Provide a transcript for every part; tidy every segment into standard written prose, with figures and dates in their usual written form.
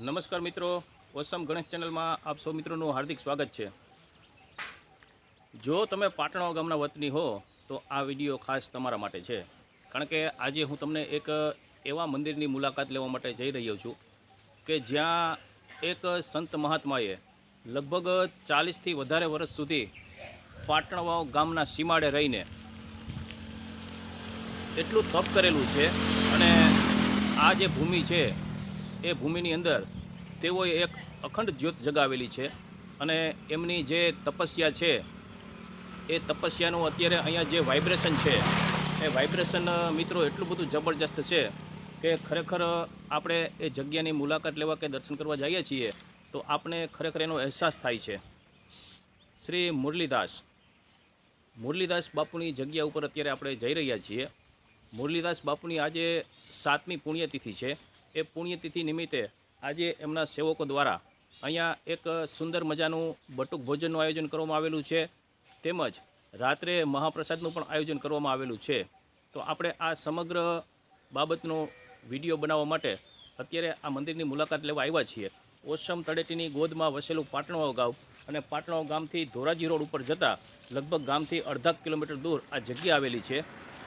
નમસ્કાર મિત્રો, ઓસમ ગણેશ ચેનલમાં આપ સૌ મિત્રોનું હાર્દિક સ્વાગત છે। જો તમે પાટણવા ગામના વતની હો તો આ વિડીયો ખાસ તમારા માટે છે, કારણ કે આજે હું તમને એક એવા મંદિરની મુલાકાત લેવા માટે જઈ રહ્યો છું કે જ્યાં એક સંત મહાત્માએ લગભગ 40થી વધારે વર્ષ સુધી પાટણવા ગામના સીમાડે રહીને એટલું તપ કરેલું છે અને આ જે ભૂમિ છે એ ભૂમિની અંદર તેઓએ એક અખંડ જ્યોત જગાવેલી છે અને એમની જે તપસ્યા છે એ તપસ્યાનું અત્યારે અહીંયા જે વાઇબ્રેશન છે એ વાઇબ્રેશન મિત્રો એટલું બધું જબરજસ્ત છે કે ખરેખર આપણે એ જગ્યાની મુલાકાત લેવા કે દર્શન કરવા જઈએ છીએ તો આપણે ખરેખર એનો અહેસાસ થાય છે। શ્રી મુરલીદાસ બાપુની જગ્યા ઉપર અત્યારે આપણે જઈ રહ્યા છીએ। મુરલીદાસ બાપુની આજે 7મી પુણ્યતિથિ છે। એ પુણ્યતિથિ નિમિત્તે આજે એમના સેવકો દ્વારા અહીંયા એક સુંદર મજાનું બટુક ભોજનનું આયોજન કરવામાં આવેલું છે, તેમજ રાત્રે મહાપ્રસાદનું પણ આયોજન કરવામાં આવેલું છે। તો આપણે આ સમગ્ર બાબતનો વિડીયો બનાવવા માટે અત્યારે આ મંદિરની મુલાકાત લેવા આવ્યા છીએ। ઓસમ તળેટીની ગોદમાં વસેલું પાટણવાવ ગામ અને પાટણવાવ ગામથી ધોરાજી રોડ ઉપર જતાં લગભગ ગામથી અડધા કિલોમીટર દૂર આ જગ્યા આવેલી છે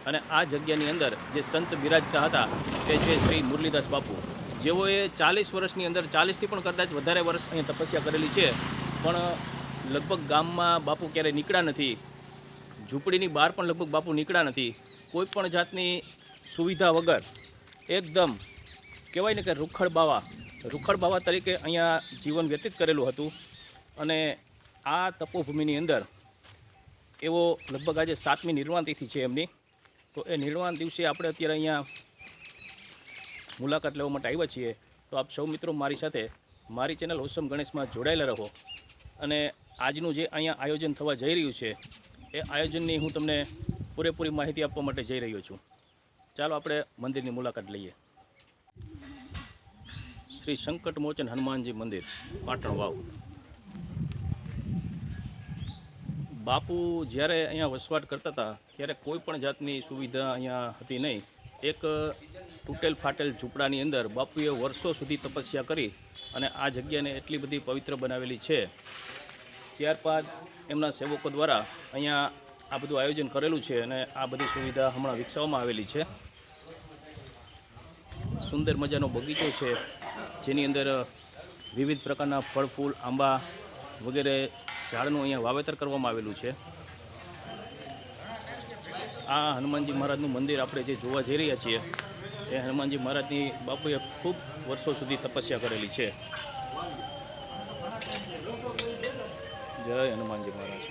અને આ જગ્યાની અંદર જે સંત બિરાજતા હતા તે છે શ્રી મુરલીદાસ બાપુ, જેઓએ 40 વર્ષની અંદર 40થી પણ કદાચ વધારે વર્ષ અહીંયા તપસ્યા કરેલી છે, પણ લગભગ ગામમાં બાપુ ક્યારેય નીકળ્યા નથી, ઝૂંપડીની બહાર પણ લગભગ બાપુ નીકળ્યા નથી, કોઈ પણ જાતની સુવિધા વગર એકદમ કહેવાય ને કે રૂખડ બાવા તરીકે અહીંયા જીવન વ્યતીત કરેલું હતું। અને આ તપોભૂમિની અંદર એવો લગભગ આજે 7મી નિર્વાણ તિથિ છે એમની, તો એ નિર્વાણ દિવસે આપણે અત્યારે અહીંયા મુલાકાત લેવા માટે આવ્યા છીએ। તો આપ સૌ મિત્રો મારી સાથે મારી ચેનલ ઓસમ ગણેશમાં જોડાયેલા રહો અને આજનું જે અહીંયા આયોજન થવા જઈ રહ્યું છે એ આયોજનની હું તમને પૂરેપૂરી માહિતી આપવા માટે જઈ રહ્યો છું। ચાલો આપણે મંદિરની મુલાકાત લઈએ। શ્રી સંકટમોચન હનુમાનજી મંદિર, પાટણ વાવ। બાપુ જ્યારે અહીંયા વસવાટ કરતા હતા ત્યારે કોઈ પણ જાતની સુવિધા અહીંયા હતી નહીં। એક તૂટેલ ફાટેલ ઝૂંપડાની અંદર બાપુએ વર્ષો સુધી તપસ્યા કરી અને આ જગ્યાને એટલી બધી પવિત્ર બનાવેલી છે। ત્યારબાદ એમના સેવકો દ્વારા અહીંયા આ બધું આયોજન કરેલું છે અને આ બધી સુવિધા હમણાં વિકસાવવામાં આવેલી છે। સુંદર મજાનો બગીચો છે જેની અંદર વિવિધ પ્રકારના ફળ ફૂલ આંબા વગેરે ઝાડનું અહીંયા વાવેતર કરવામાં આવેલું છે। આ હનુમાનજી મહારાજનું મંદિર આપણે જે જોવા જઈ રહ્યા છીએ એ હનુમાનજી મહારાજની બાપુએ ખૂબ વર્ષો સુધી તપસ્યા કરેલી છે। જય હનુમાનજી મહારાજ।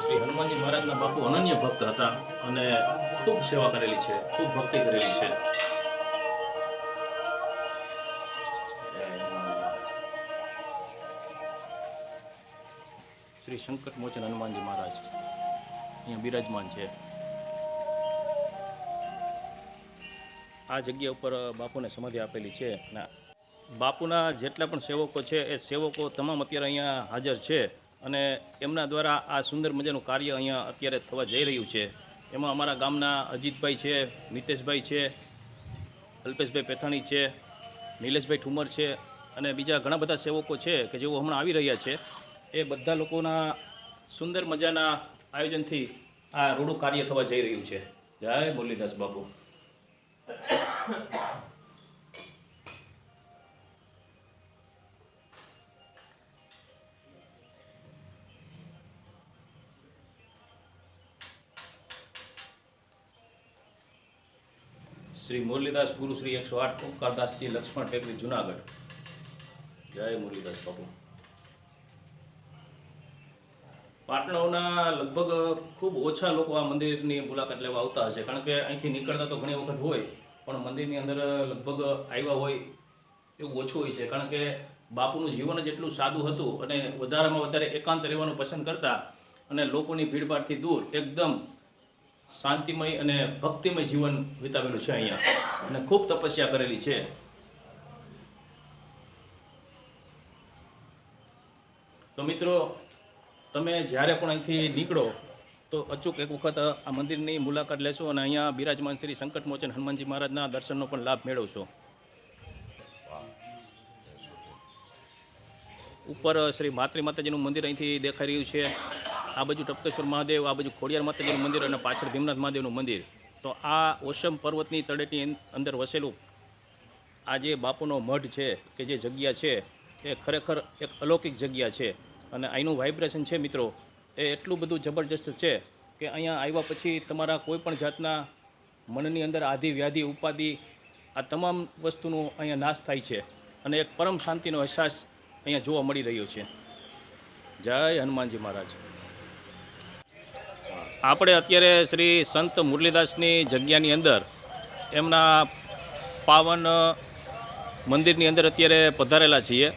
શ્રી હનુમાનજી મહારાજના બાપુ અનન્ય ભક્ત હતા અને ખૂબ સેવા કરેલી છે, ખૂબ ભક્તિ કરેલી છે। શ્રી સંકટમોચન હનુમાનજી મહારાજ અહીંયા બિરાજમાન છે। આ જગ્યા ઉપર બાપુને સમાધિ આપેલી છે અને બાપુના જેટલા પણ સેવકો છે એ સેવકો તમામ અત્યારે અહીંયા હાજર છે અને એમના દ્વારા આ સુંદર મજાનું કાર્ય અહીંયા અત્યારે થવા જઈ રહ્યું છે। એમાં અમારા ગામના અજીતભાઈ છે, મિતેશભાઈ છે, અલ્પેશભાઈ પેથાણી છે, નિલેશભાઈ ઠુમર છે અને બીજા ઘણા બધા સેવકો છે કે જેઓ હમણાં આવી રહ્યા છે। એ બધા લોકોના સુંદર મજાના આયોજનથી આ રૂડું કાર્ય થવા જઈ રહ્યું છે। જય મુરલીદાસ બાપુ। શ્રી મુરલીદાસ ગુરુ શ્રી 108 ઓમકારદાસજી લક્ષ્મણ ટેકરી જુનાગઢ। જય મુરલીદાસ બાપુ। પાટણના લગભગ ખૂબ ઓછા લોકો આ મંદિરની મુલાકાત લેવા આવતા હશે, કારણ કે અહીંથી નીકળતા તો ઘણી વખત હોય પણ મંદિરની અંદર લગભગ આવ્યા હોય એવું ઓછું હોય છે, કારણ કે બાપુનું જીવન જ એટલું સાદું હતું અને વધારેમાં વધારે એકાંત રહેવાનું પસંદ કરતા અને લોકોની ભીડભાડથી દૂર એકદમ શાંતિમય અને ભક્તિમય જીવન વિતાવેલું છે અહીંયા અને ખૂબ તપસ્યા કરેલી છે। તો મિત્રો, તમે જ્યારે પણ અહીંથી નીકળો તો અચૂક એક વખત આ મંદિરની મુલાકાત લેશો અને અહીંયા બિરાજમાન શ્રી સંકટમોચન હનુમાનજી મહારાજના દર્શનનો પણ લાભ મેળવશો. ઉપર શ્રી માત્રી માતાજીનું મંદિર અહીંથી દેખાઈ રહ્યું છે. આ બાજુ ટપકેશ્વર મહાદેવ, આ બાજુ ખોડિયાર માતાજીનું મંદિર અને પાછળ ભીમનાથ મહાદેવનું મંદિર. તો આ ઓસમ પર્વતની તળેટી અંદર વસેલું આ જે બાપુનો મઢ છે કે જે જગ્યા છે એ ખરેખર એક અલૌકિક જગ્યા છે. અને અહીંનું વાઇબ્રેશન છે મિત્રો એ એટલું બધું જબરજસ્ત છે કે અહીંયા આવ્યા પછી તમારા કોઈ પણ જાતના મનની અંદર આધિ વ્યાધિ ઉપાધિ આ તમામ વસ્તુનો અહીંયા નાશ થાય છે અને એક પરમ શાંતિનો અહેસાસ અહીંયા જોવા મળી રહ્યો છે. જય હનુમાનજી મહારાજ. આપણે અત્યારે શ્રી સંત મુરલીદાસની જગ્યાની અંદર એમના પાવન મંદિરની અંદર અત્યારે પધારેલા છીએ.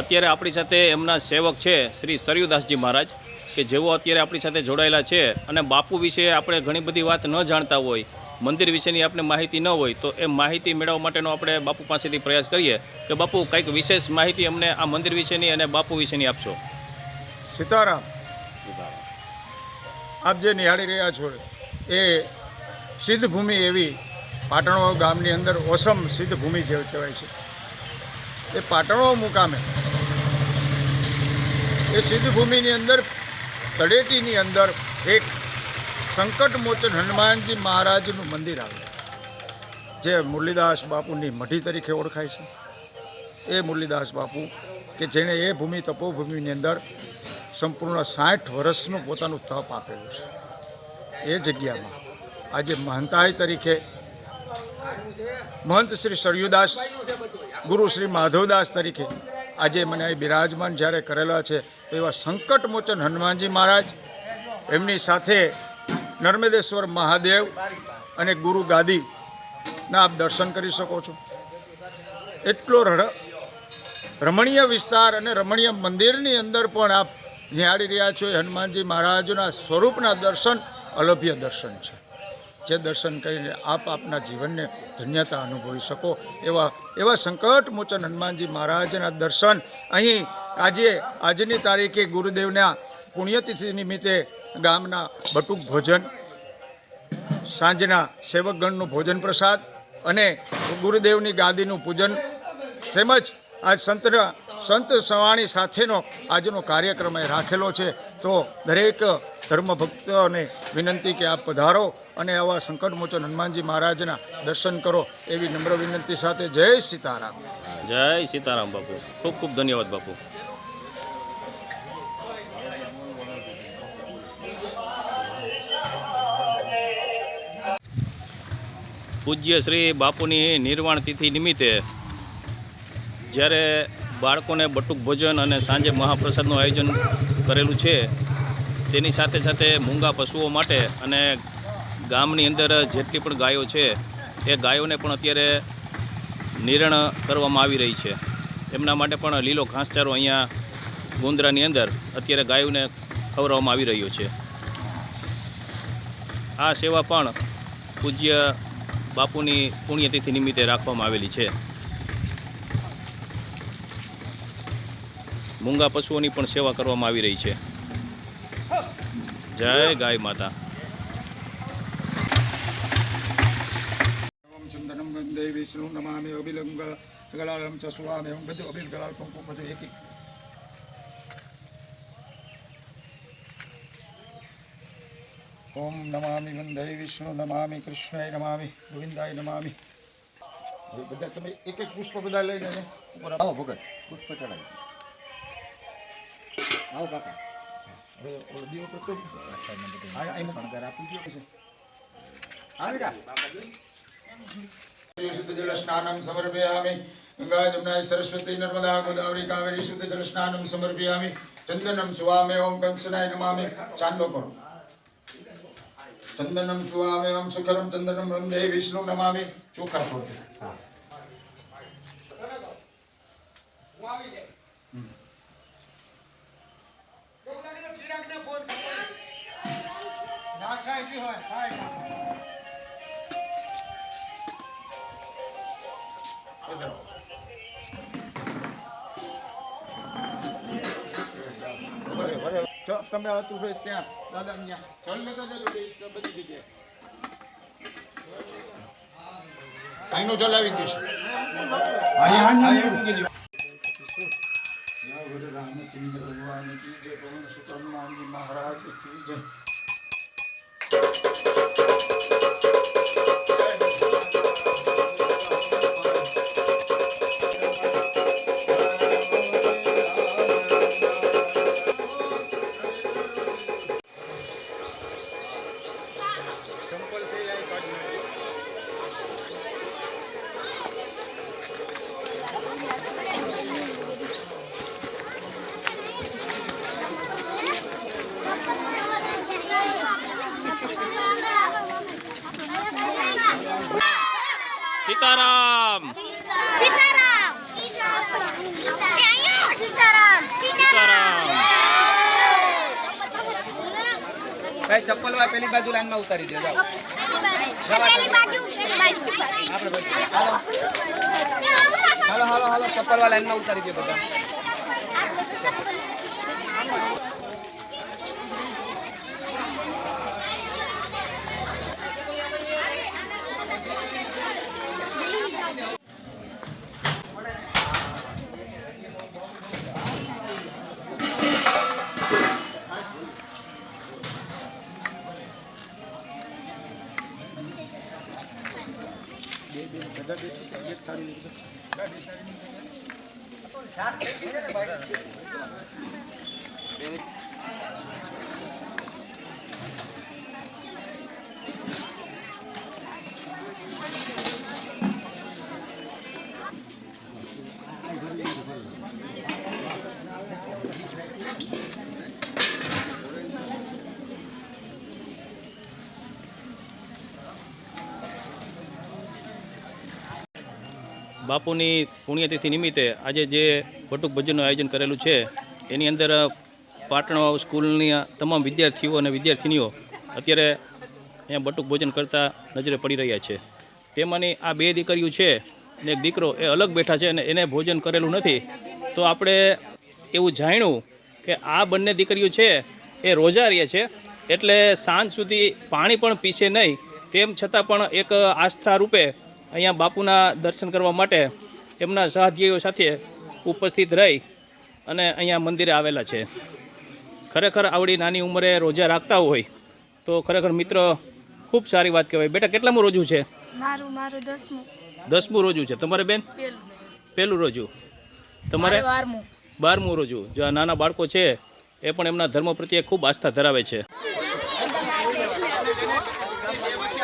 અત્યારે આપણી સાથે એમના સેવક છે શ્રી સરયુદાસજી મહારાજ કે જેઓ અત્યારે આપણી સાથે જોડાયેલા છે. અને બાપુ વિશે આપણે ઘણી બધી વાત ન જાણતા હોય, મંદિર વિશેની આપણે માહિતી ન હોય, તો એ માહિતી મેળવવા માટેનો આપણે બાપુ પાસેથી પ્રયાસ કરીએ કે બાપુ કંઈક વિશેષ માહિતી અમને આ મંદિર વિશેની અને બાપુ વિશેની આપશો. સીતારામ. આપ જે નિહાળી રહ્યા છો એ સિદ્ધભૂમિ એવી પાટણવા ગામની અંદર ઓસમ સિદ્ધભૂમિ જે કહેવાય છે એ પાટણવા મુકામે એ સિદ્ધભૂમિની અંદર તળેટીની અંદર એક સંકટમોચન હનુમાનજી મહારાજનું મંદિર આવેલું જે મુરલીદાસ બાપુની મઢી તરીકે ઓળખાય છે. એ મુરલીદાસ બાપુ કે જેણે એ ભૂમિ તપોભૂમિની અંદર સંપૂર્ણ 60 વર્ષનું પોતાનું તપ આપેલું છે. એ જગ્યામાં આજે મહંતાઈ તરીકે મહંત શ્રી સરયુદાસ, ગુરુ શ્રી માધવદાસ તરીકે આજે મને અહીં બિરાજમાન જ્યારે કરેલા છે તો એવા સંકટમોચન હનુમાનજી મહારાજ, એમની સાથે નર્મદેશ્વર મહાદેવ અને ગુરુ ગાદીના આપ દર્શન કરી શકો છો. એટલો રમણીય વિસ્તાર અને રમણીય મંદિરની અંદર પણ આપ નિહાળી રહ્યા છો. એ હનુમાનજી મહારાજના સ્વરૂપના દર્શન અલભ્ય દર્શન છે, જે દર્શન કરીને આપ આપના જીવનને ધન્યતા અનુભવી શકો એવા સંકટમોચન હનુમાનજી મહારાજના દર્શન અહીં આજની તારીખે ગુરુદેવના પુણ્યતિથિ નિમિત્તે ગામના બટુક ભોજન, સાંજના સેવકગણનું ભોજન પ્રસાદ અને ગુરુદેવની ગાદીનું પૂજન તેમજ આજ સંત સવાણી સાથેનો આજનો કાર્યક્રમ એ રાખેલો છે. તો દરેક ધર્મભક્તોને વિનંતી કે આપ પધારો અને આવા સંકટમોચન હનુમાનજી મહારાજના દર્શન કરો એવી નમ્ર વિનંતી સાથે જય સીતારામ. જય સીતારામ બાપુ. ખૂબ ખૂબ ધન્યવાદ બાપુ. પૂજ્ય શ્રી બાપુની નિર્વાણ તિથિ નિમિત્તે જ્યારે બાળકોને બટુક ભોજન અને સાંજે મહાપ્રસાદનું આયોજન કરેલું છે, તેની સાથે સાથે મૂંગા પશુઓ માટે અને ગામની અંદર જેટલી પણ ગાયો છે એ ગાયોને પણ અત્યારે નિરણ કરવામાં આવી રહી છે. એમના માટે પણ લીલો ઘાસચારો અહીંયા ગોંદરાની અંદર અત્યારે ગાયોને ખવડાવવામાં આવી રહ્યો છે. આ સેવા પણ પૂજ્ય બાપુની પુણ્યતિથિ નિમિત્તે રાખવામાં આવેલી છે. મૂંગા પશુઓની પણ સેવા કરવામાં આવી રહી છે. જય ગાય માતા. ચંદનમ વંદે વિષ્ણુ નમામિ અભિલંગ ગલાલમ ચ સ્વામે બધું અભિલ ગલાલ કંકુ બધું એક ઓમ નમામિ વંદે વિષ્ણુ નમામિ કૃષ્ણાય નમામિ ગોવિંદાય નમામિ. બધા તમે એક એક પુષ્પ બધા લઈને ઉપર આવો ભગત પુષ્પ ચડાવી આવો કાકા. હવે ઓલો દીવો કરતો આઈ મગર આપી દો છે. આવી જા શુદ્ધ જલ સ્નાનમ સમર્પયામિ. ગંગા જમુના સરસ્વતી નર્મદા ગોદાવરી કાવેરી શુદ્ધ જલ સ્નાનમ સમર્પયામિ. ચંદનમ સુવામે ઓમ કંસનાય નમામિ. ચાંદલો કરો. ચંદનમ સુવામે ઓમ સુકરમ ચંદનમ વંદે વિષ્ણુ નમામિ. ચોખા છોડે. હા તમે હતું ભાઈ ત્યાં દાદા ત્યાં જળ લેતા જજો બધી જગ્યાએ અહીંનું જળ આવી ગયું છે રામચંદ્ર ભગવાન કી જય પવન સુત હનુમાનજી મહારાજ કી જય સીતારામ સીતારામ સીતારામ ભાઈ ચપ્પલ વાળા પેલી બાજુ લાઈનમાં ઉતારી દો જાઓ હાલો હાલો હાલો ચપ્પલ વાળા લાઈનમાં ઉતારી દો બધા બાપુની પુણ્યતિથિ નિમિત્તે આજે જે બટુક ભોજનનું આયોજન કરેલું છે એની અંદર પાટણ સ્કૂલની તમામ વિદ્યાર્થીઓ અને વિદ્યાર્થિનીઓ અત્યારે અહીંયા બટુક ભોજન કરતા નજરે પડી રહ્યા છે. તેમાંની આ બે દીકરીઓ છે ને એક દીકરો એ અલગ બેઠા છે અને એને ભોજન કરેલું નથી. તો આપણે એવું જાણ્યું કે આ બંને દીકરીઓ છે એ રોજા રહે છે, એટલે સાંજ સુધી પાણી પણ પીશે નહીં, તેમ છતાં પણ એક આસ્થા રૂપે અહીંયા બાપુના દર્શન કરવા માટે એમના સહાધ્યાયીઓ સાથે ઉપસ્થિત રહી અને અહીંયા મંદિરે આવેલા છે. ખરેખર આવડી નાની ઉંમરે રોજા રાખતા હોય તો ખરેખર મિત્ર ખૂબ સારી વાત કહેવાય. બેટા કેટલામું રોજું છે? મારું 10મું રોજું છે. તમારે બેન? પહેલું રોજું. તમારે? 12મું રોજું. જો આ નાના બાળકો છે એ પણ એમના ધર્મ પ્રત્યે ખૂબ આસ્થા ધરાવે છે.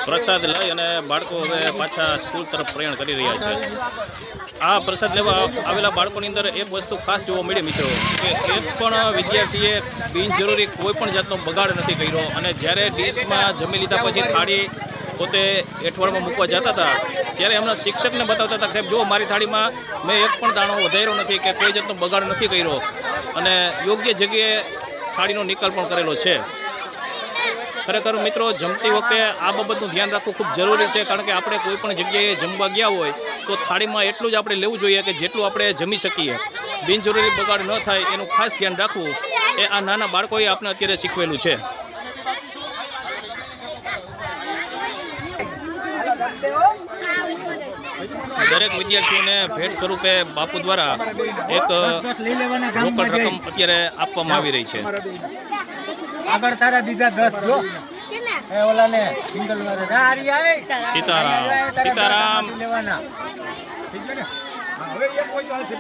પ્રસાદ લઈ અને બાળકો હવે પાછા સ્કૂલ તરફ પ્રયાણ કરી રહ્યા છે. આ પ્રસાદ લેવા આવેલા બાળકોની અંદર એક વસ્તુ ખાસ જોવા મળી મિત્રો, કે એક પણ વિદ્યાર્થીએ બિનજરૂરી કોઈ પણ જાતનો બગાડ નથી કર્યો. અને જ્યારે ડીશમાં જમી લીધા પછી થાળી પોતે એઠવાડમાં મૂકવા જતા હતા ત્યારે એમના શિક્ષકને બતાવતા હતા, સાહેબ જુઓ મારી થાળીમાં મેં એક પણ દાણો વધાર્યો નથી કે કોઈ જાતનો બગાડ નથી કર્યો અને યોગ્ય જગ્યાએ થાળીનો નિકાલ પણ કરેલો છે. ખરેખર મિત્રો જમતી વખતે આ બાબતનું ધ્યાન રાખવું ખૂબ જરૂરી છે, કારણ કે આપણે કોઈ પણ જગ્યાએ જમવા ગયા હોય તો થાળીમાં એટલું જ આપણે લેવું જોઈએ કે જેટલું આપણે જમી શકીએ. બિનજરૂરી બગાડ ન થાય એનું ખાસ ધ્યાન રાખવું એ આ નાના બાળકોએ આપણે અત્યારે શીખવેલું છે. દરેક વિદ્યાર્થીઓને ભેટ સ્વરૂપે બાપુ દ્વારા એક રોકડ રકમ અત્યારે આપવામાં આવી રહી છે. આગળ તારા બીજા 10 જો એ ઓલાને સિંગલ મારે સીતારામ સીતારામ. લેવાના ઠીક છે ને? હવે એક કોઈ ચાલ છે.